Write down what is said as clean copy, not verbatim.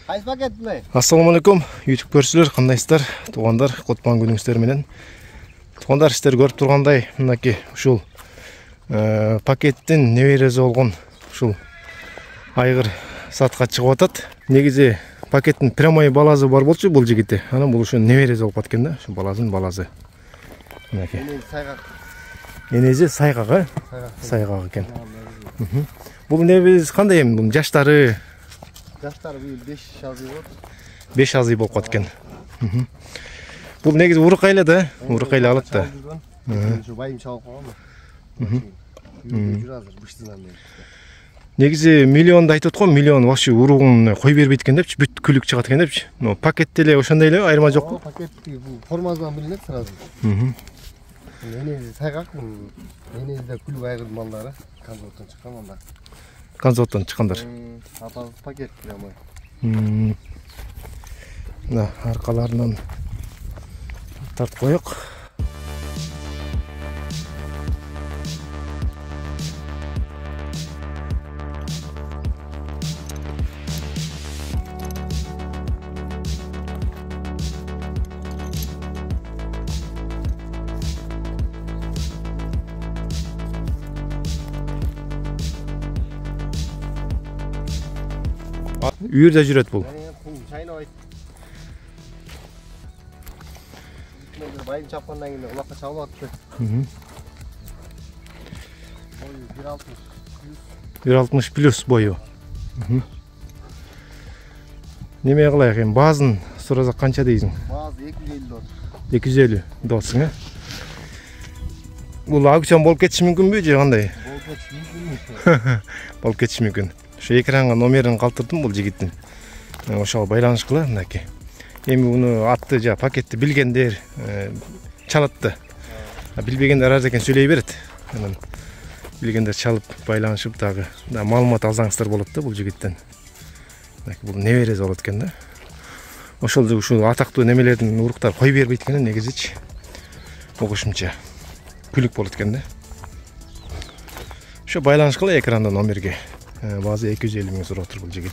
Кайсы пакет мына? Assalamu alaikum, YouTube көршілер, қандайсыздар, туғандар, құтпан күніңіздер менен. Туғандар, сіздер көріп тұрғандай, мынаки ушул пакеттен небересі болған ушул айғыр сатқа шығып атат. Негизи пакеттин прямой балазы бар болчу бул жигитте. Ана бул ошо небересі болуп аткан да, ошо балазын балазы. Мынаки. Энеси сайгак, сайгак экен. Бул небересі кандай эми? Бул жаштары Жаштары быйыл 5 азый болот. 5 азый болуп каткан. Бул негизи урукайла да, урукайла алат да. Ушу байым чалып койгон. Жүр азыр быштынан бери. Негизи миллионду айтып аткан, миллион вообще уругун кой бербейт экен депчи, бүт күлүк чыгат экен депчи. Но пакетте эле ошондой эле айырма жокпу? Пакетти бул формасынан билинет сразу. Энеси сайгак, энесиде күлүк айгыр малдары конзорттон чыккан анда. Конзорттон чыккандар. Апа пакет прямой. Мына аркаларынан тартып коёк. Үйөрдө жүрөт бул. Чайнабайт. Байым чапкандан кийин улакка чабылып атты. 1.60 плюс бою. Неме кылайык эми? Баазын сурасак канча дейсиң? Баазы 250 дот. 250 дотсуң, Бул аукцион болуп кетиши мүмкүнбү же кандай? Болуп кетиши мүмкүн. Болуп кетиши мүмкүн. Ошо экранга номерин калтырдым бул жигиттин. Ошого байланышкыла мынакей. Эми буну атты жа пакетти билгендер чалат да. Билбегендер аз экен сүйлөй берет. Анан билгендер чалып байланышып дагы маалымат алсаңыздар болот да бул жигиттен. Бул неберези болот экен да. Ошол ушул атактуу немелердин уруктар кой бербейт экен негизичи. Окушумча күлүк болот экен да. Ошо байланышкыла экранда номерге. Баазы 250 миң сурап отур бул жигит.